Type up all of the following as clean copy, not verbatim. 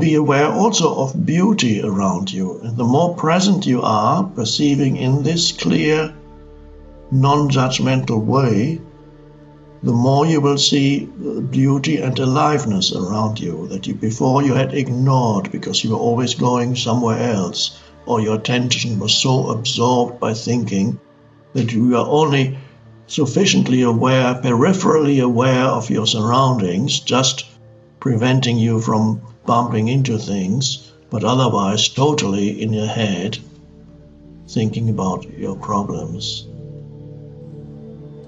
be aware also of beauty around you. And the more present you are, perceiving in this clear, non-judgmental way, the more you will see beauty and aliveness around you that before you had ignored because you were always going somewhere else, or your attention was so absorbed by thinking that you were only sufficiently aware, peripherally aware of your surroundings, just preventing you from bumping into things, but otherwise totally in your head, thinking about your problems.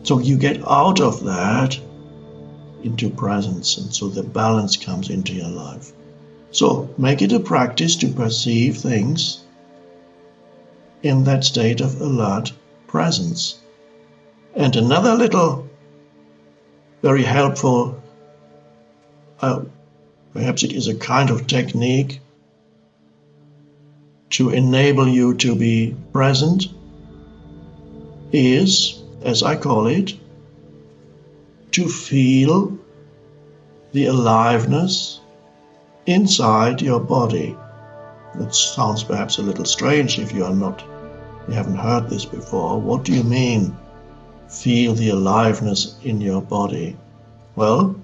So you get out of that into presence, and so the balance comes into your life. So make it a practice to perceive things in that state of alert presence. And another little, very helpful, perhaps it is a kind of technique to enable you to be present, is, as I call it, to feel the aliveness inside your body. That sounds perhaps a little strange if you haven't heard this before. What do you mean, feel the aliveness in your body? Well,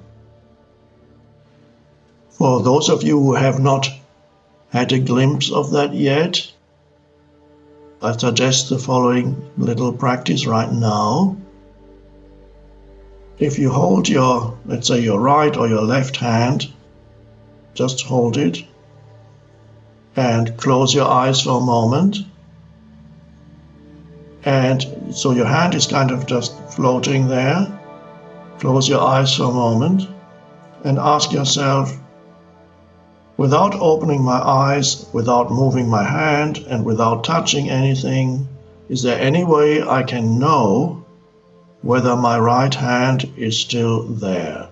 for those of you who have not had a glimpse of that yet, I suggest the following little practice right now. If you hold your, let's say your right or your left hand, just hold it and close your eyes for a moment. And so your hand is kind of just floating there. Close your eyes for a moment and ask yourself, without opening my eyes, without moving my hand, and without touching anything, is there any way I can know whether my right hand is still there?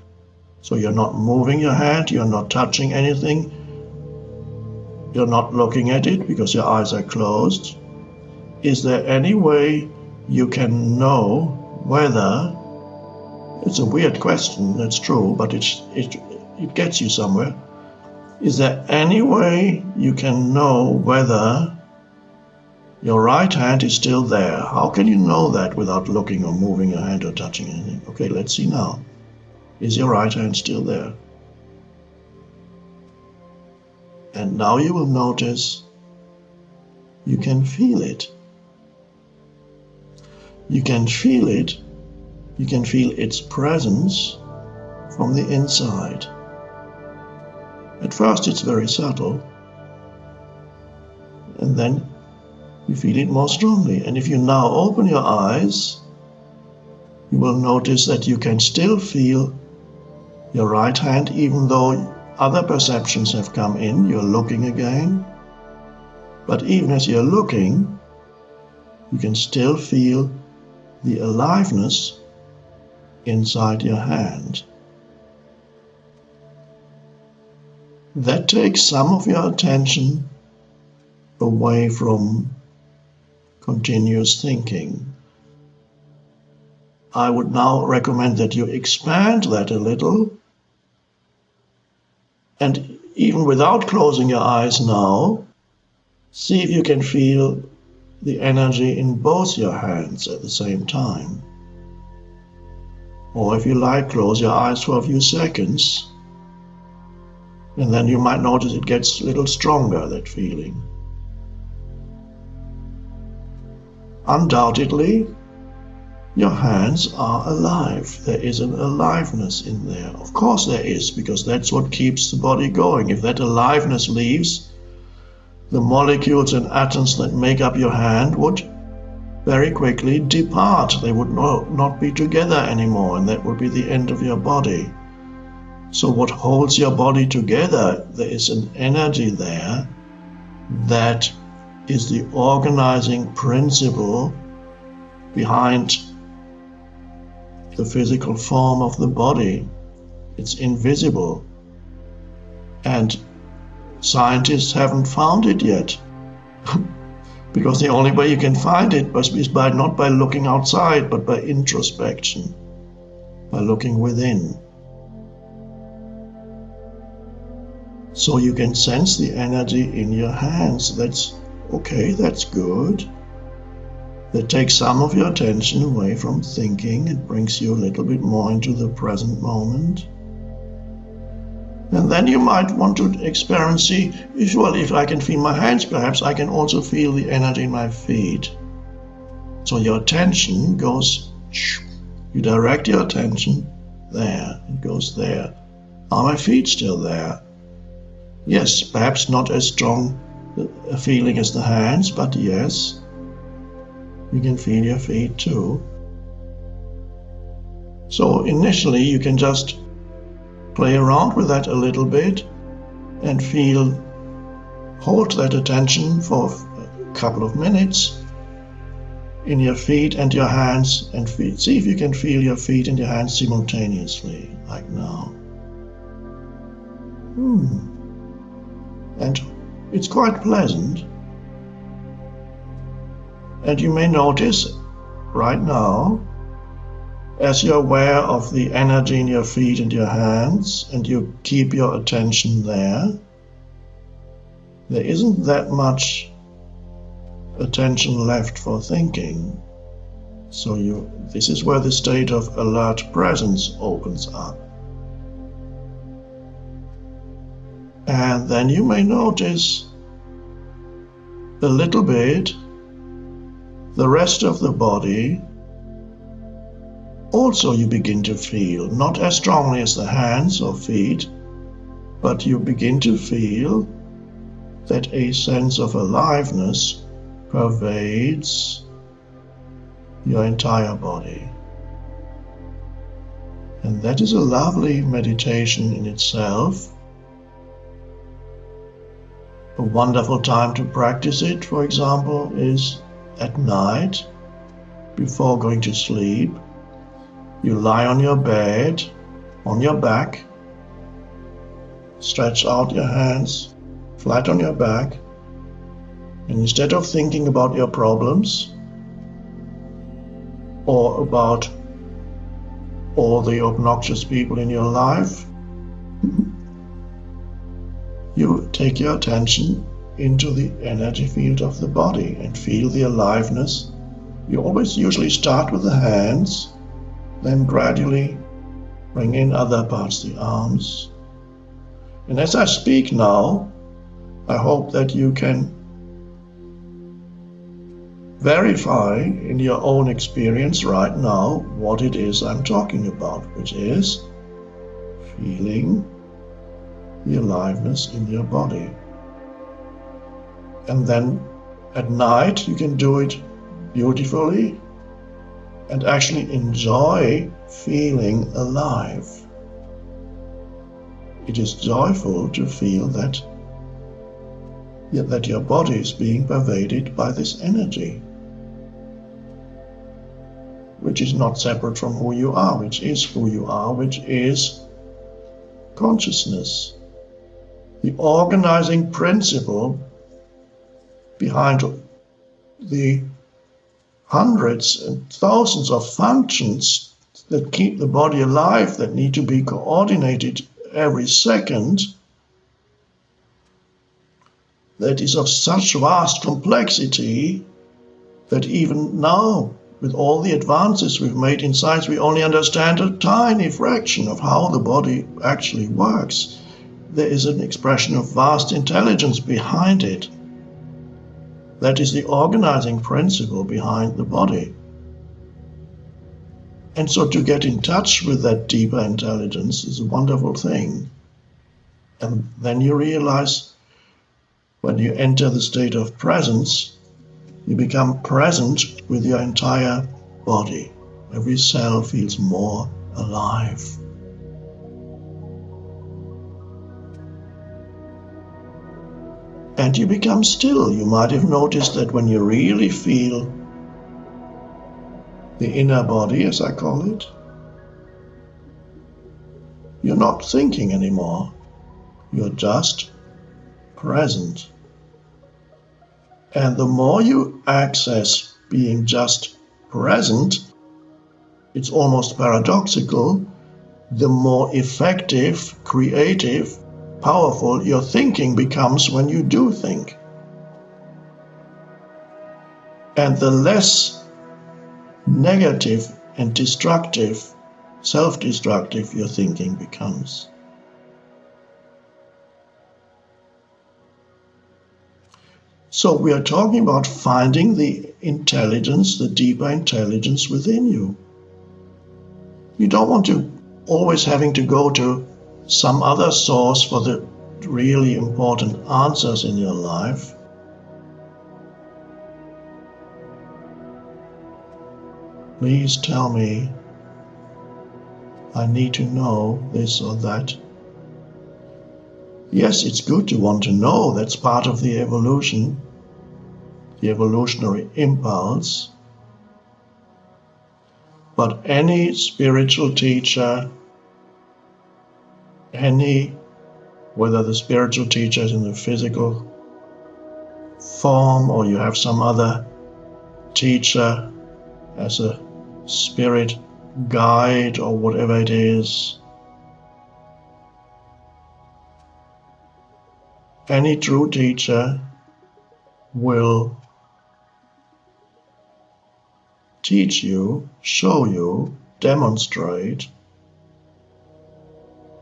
So you're not moving your hand, you're not touching anything, you're not looking at it because your eyes are closed. Is there any way you can know whether, it's a weird question, that's true, but it gets you somewhere. Is there any way you can know whether your right hand is still there? How can you know that without looking or moving your hand or touching anything? Okay, let's see now. Is your right hand still there? And now you will notice you can feel it. You can feel it. You can feel its presence from the inside. At first it's very subtle, and then you feel it more strongly. And if you now open your eyes, you will notice that you can still feel your right hand, even though other perceptions have come in. You're looking again. But even as you're looking, you can still feel the aliveness inside your hand. That takes some of your attention away from continuous thinking. I would now recommend that you expand that a little, and even without closing your eyes now, see if you can feel the energy in both your hands at the same time. Or if you like, close your eyes for a few seconds, and then you might notice it gets a little stronger, that feeling. Undoubtedly, your hands are alive. There is an aliveness in there. Of course there is, because that's what keeps the body going. If that aliveness leaves, the molecules and atoms that make up your hand would very quickly depart. They would not be together anymore, and that would be the end of your body. So what holds your body together, there is an energy there that is the organizing principle behind the physical form of the body. It's invisible, and scientists haven't found it yet. Because the only way you can find it is not by looking outside, but by introspection, by looking within. So you can sense the energy in your hands. That's okay, that's good. That takes some of your attention away from thinking. It brings you a little bit more into the present moment. And then you might want to experiment, see, if I can feel my hands, perhaps I can also feel the energy in my feet. So your attention goes, you direct your attention there, it goes there. Are my feet still there? Yes, perhaps not as strong a feeling as the hands, but yes, you can feel your feet too. So initially you can just play around with that a little bit and hold that attention for a couple of minutes in your feet and your hands and feet. See if you can feel your feet and your hands simultaneously, like now. And it's quite pleasant. And you may notice right now, as you're aware of the energy in your feet and your hands, and you keep your attention there isn't that much attention left for thinking. So this is where the state of alert presence opens up. And then you may notice a little bit the rest of the body. Also you begin to feel, not as strongly as the hands or feet, but you begin to feel that a sense of aliveness pervades your entire body. And that is a lovely meditation in itself. A wonderful time to practice it, for example, is at night before going to sleep. You lie on your bed, on your back, stretch out your hands flat on your back, and instead of thinking about your problems or about all the obnoxious people in your life, you take your attention into the energy field of the body and feel the aliveness. You usually start with the hands, then gradually bring in other parts, the arms. And as I speak now, I hope that you can verify in your own experience right now what it is I'm talking about, which is feeling the aliveness in your body. And then at night you can do it beautifully and actually enjoy feeling alive. It is joyful to feel that your body is being pervaded by this energy, which is not separate from who you are, which is who you are, which is consciousness. The organizing principle behind the hundreds and thousands of functions that keep the body alive, that need to be coordinated every second, that is of such vast complexity that even now, with all the advances we've made in science, we only understand a tiny fraction of how the body actually works. There is an expression of vast intelligence behind it. That is the organizing principle behind the body. And so to get in touch with that deeper intelligence is a wonderful thing. And then you realize when you enter the state of presence, you become present with your entire body. Every cell feels more alive. And you become still. You might have noticed that when you really feel the inner body, as I call it, you're not thinking anymore. You're just present. And the more you access being just present, it's almost paradoxical, the more effective, creative, powerful your thinking becomes when you do think. And the less negative and destructive, self-destructive your thinking becomes. So we are talking about finding the intelligence, the deeper intelligence within you. You don't want to always having to go to some other source for the really important answers in your life. Please tell me, I need to know this or that. Yes, it's good to want to know. That's part of the evolution, the evolutionary impulse. But any spiritual teacher, whether the spiritual teacher is in the physical form or you have some other teacher as a spirit guide or whatever it is, any true teacher will teach you, show you, demonstrate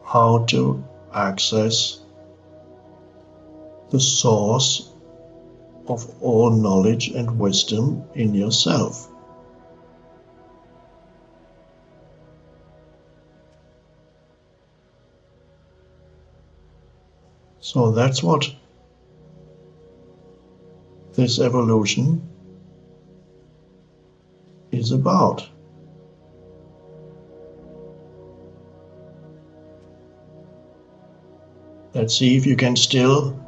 how to access the source of all knowledge and wisdom in yourself. So that's what this evolution is about. Let's see if you can still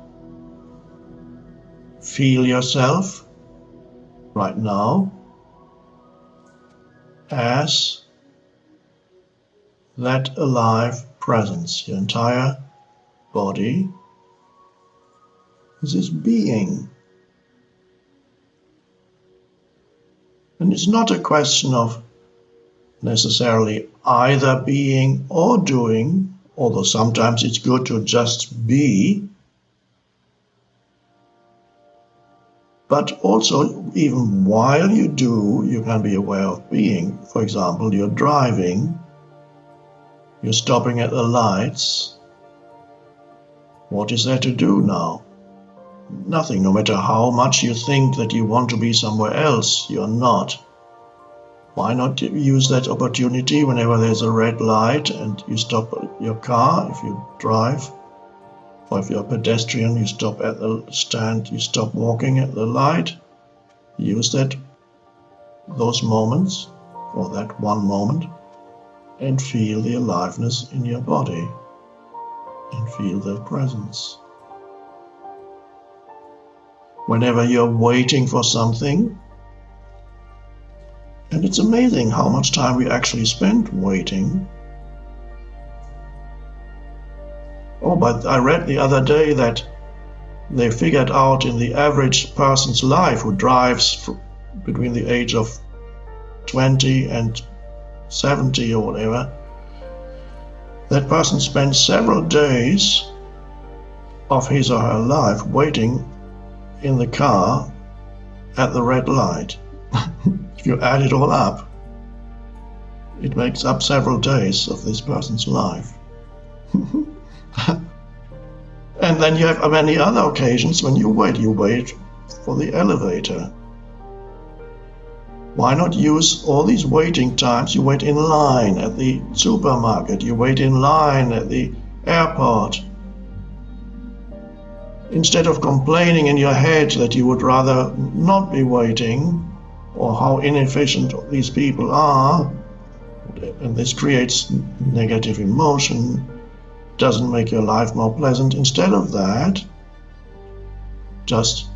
feel yourself right now as that alive presence. Your entire body is this being. And it's not a question of necessarily either being or doing, although sometimes it's good to just be, but also even while you do, you can be aware of being. For example, you're driving, you're stopping at the lights. What is there to do now? Nothing. No matter how much you think that you want to be somewhere else, you're not. Why not use that opportunity whenever there's a red light and you stop your car, if you drive, or if you're a pedestrian, you stop at the stand, you stop walking at the light. Use those moments, or that one moment, and feel the aliveness in your body, and feel their presence. Whenever you're waiting for something, and it's amazing how much time we actually spend waiting. Oh, but I read the other day that they figured out in the average person's life who drives between the age of 20 and 70 or whatever, that person spends several days of his or her life waiting in the car at the red light. If you add it all up, it makes up several days of this person's life. And then you have many other occasions when you wait for the elevator. Why not use all these waiting times? You wait in line at the supermarket, you wait in line at the airport. Instead of complaining in your head that you would rather not be waiting, or how inefficient these people are, and this creates negative emotion, doesn't make your life more pleasant. Instead of that, just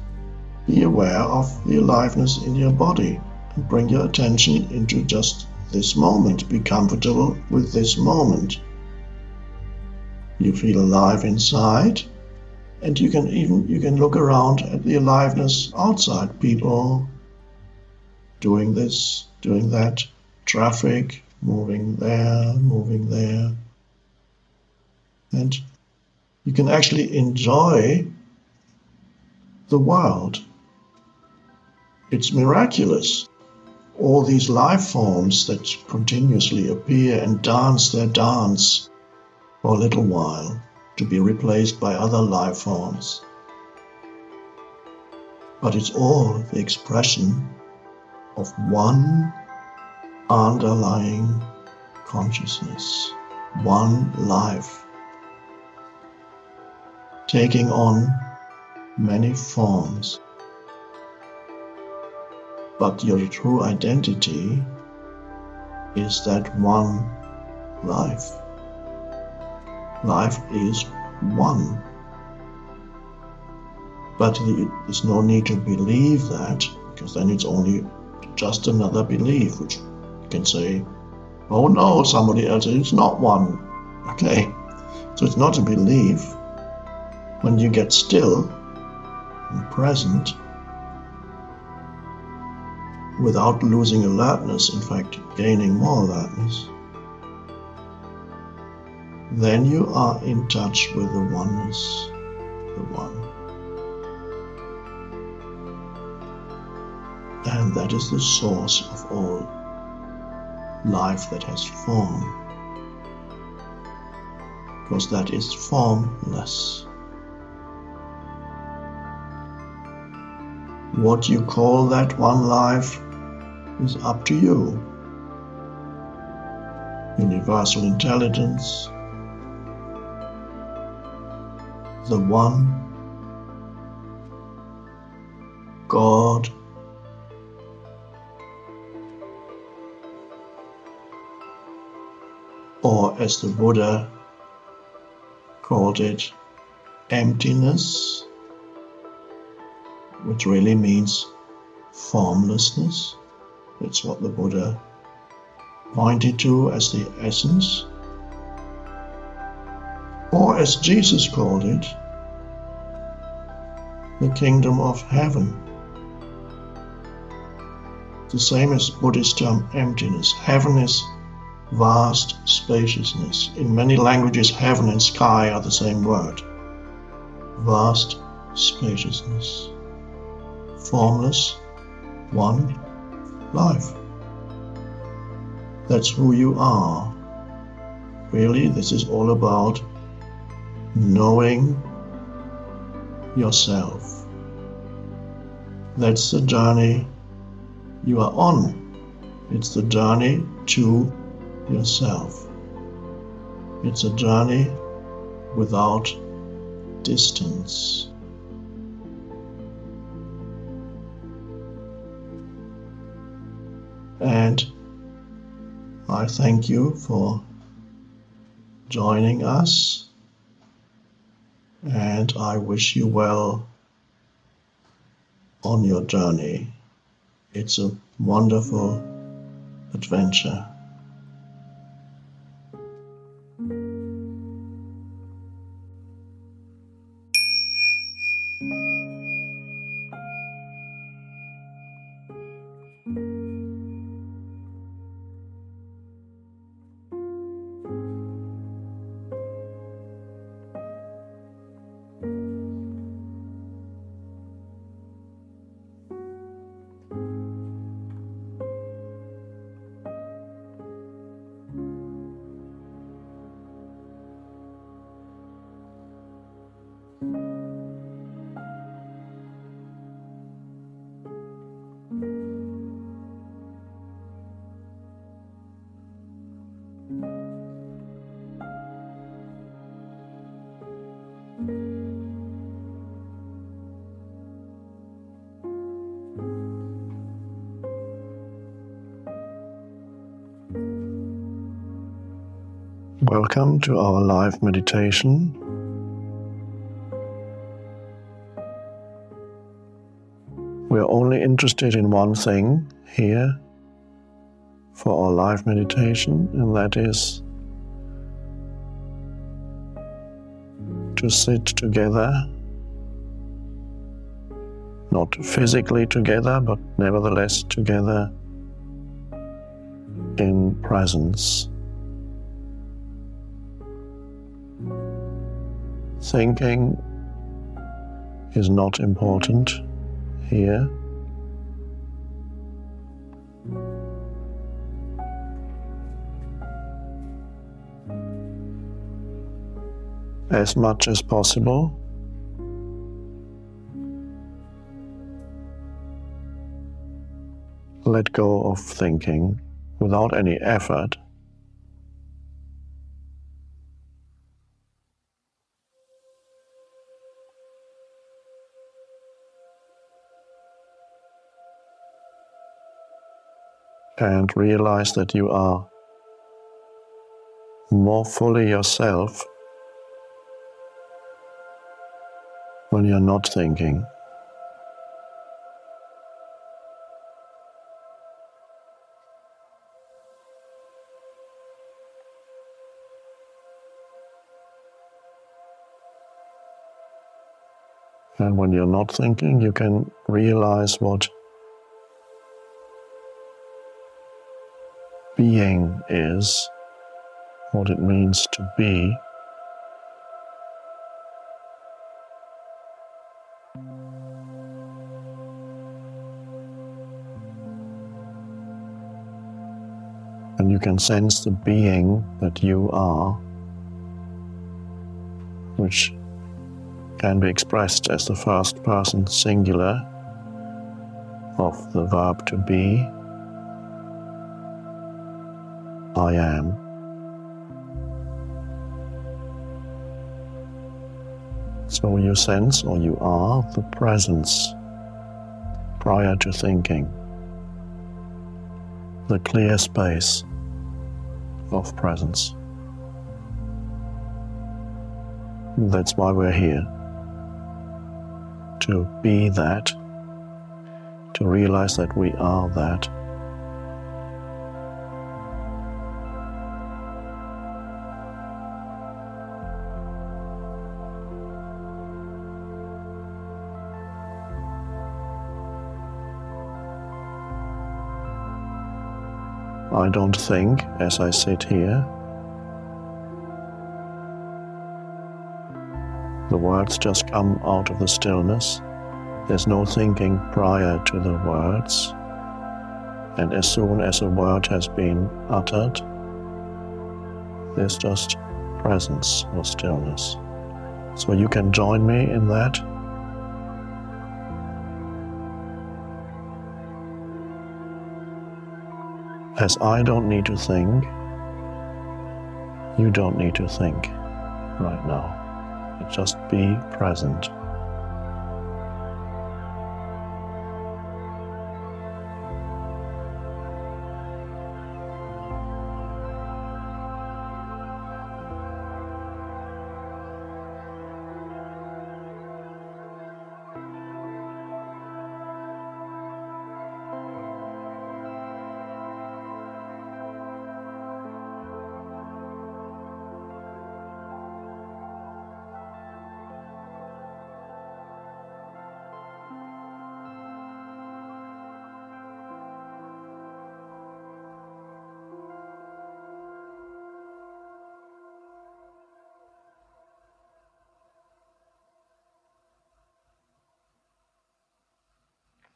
be aware of the aliveness in your body and bring your attention into just this moment. Be comfortable with this moment. You feel alive inside, and you can look around at the aliveness outside. People doing this, doing that, traffic moving there, and You can actually enjoy the world. It's miraculous. All these life forms that continuously appear and dance their dance for a little while to be replaced by other life forms. But it's all the expression of one underlying consciousness, one life, taking on many forms. But your true identity is that one life. Life is one. But there's no need to believe that, because then it's only just another belief, which you can say, oh no, somebody else is not one. Okay, so it's not a belief. When you get still and present, without losing alertness, in fact gaining more alertness, then you are in touch with the oneness, the one. And that is the source of all life that has form, because that is formless. What you call that one life is up to you. Universal intelligence, the one, God, or as the Buddha called it, emptiness, which really means formlessness. That's what the Buddha pointed to as the essence. Or as Jesus called it, the kingdom of heaven. The same as Buddhist term emptiness. Heaven is vast spaciousness. In many languages, heaven and sky are the same word. Vast spaciousness. Formless, one life. That's who you are. Really, this is all about knowing yourself. That's the journey you are on. It's the journey to yourself. It's a journey without distance. And I thank you for joining us, and I wish you well on your journey. It's a wonderful adventure. Welcome to our live meditation. We're only interested in one thing here for our live meditation, and that is to sit together, not physically together, but nevertheless together in presence. thinking is not important here. As much as possible, let go of thinking without any effort. And realize that you are more fully yourself when you're not thinking. And when you're not thinking, you can realize what being is, what it means to be. And you can sense the being that you are, which can be expressed as the first person singular of the verb to be, I am. So you sense, or you are, the presence prior to thinking, the clear space of presence. That's why we're here, to be that, to realize that we are that. I don't think as I sit here. The words just come out of the stillness. There's no thinking prior to the words. And as soon as a word has been uttered, there's just presence or stillness. So you can join me in that. As I don't need to think, you don't need to think right now. Just be present.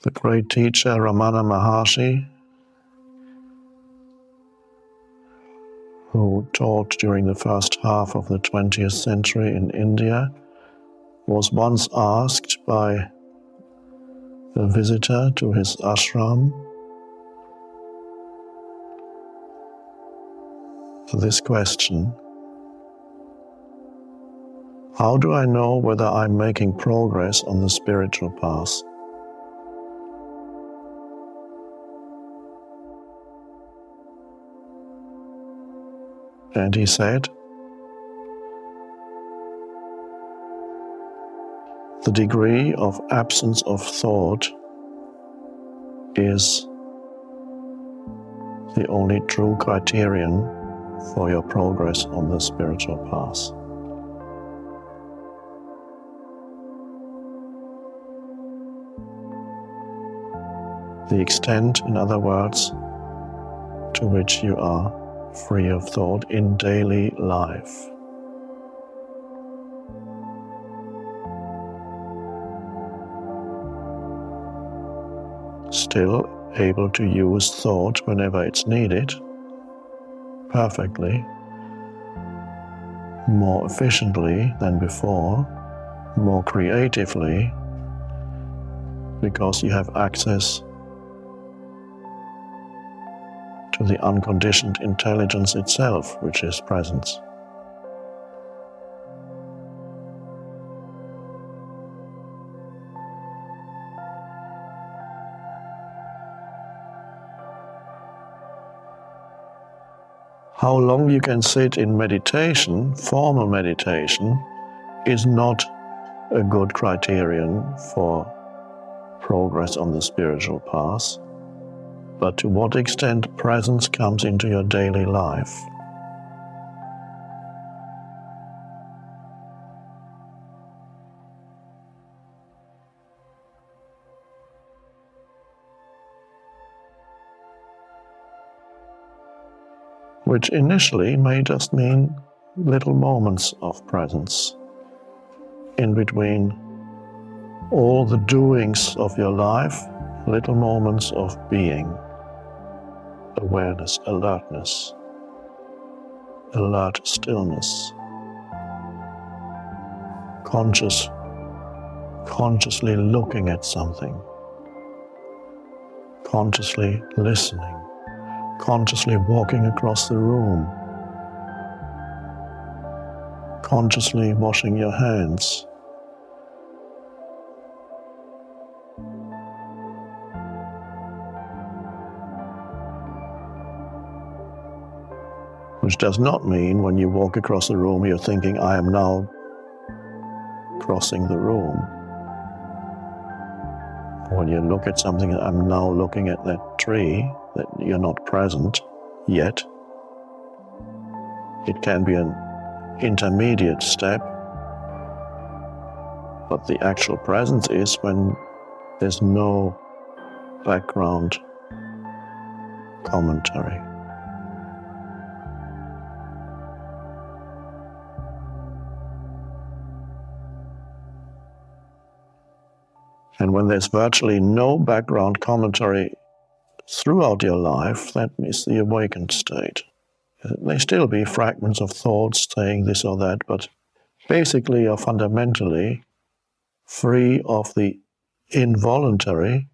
The great teacher Ramana Maharshi, who taught during the first half of the 20th century in India, was once asked by a visitor to his ashram this question: how do I know whether I'm making progress on the spiritual path? And he said, the degree of absence of thought is the only true criterion for your progress on the spiritual path. The extent, in other words, to which you are free of thought in daily life. still able to use thought whenever it's needed, perfectly, more efficiently than before, more creatively, because you have access to the unconditioned intelligence itself, which is presence. How long you can sit in meditation, formal meditation, is not a good criterion for progress on the spiritual path, but to what extent presence comes into your daily life. Which initially may just mean little moments of presence in between all the doings of your life, little moments of being, awareness, alertness, alert stillness, consciously looking at something, consciously listening, consciously walking across the room, consciously washing your hands, which does not mean when you walk across the room you're thinking, I am now crossing the room. When you look at something, I'm now looking at that tree, that you're not present yet. It can be an intermediate step, but the actual presence is when there's no background commentary. And when there's virtually no background commentary throughout your life, that is the awakened state. There may still be fragments of thoughts saying this or that, but basically you're fundamentally free of the involuntary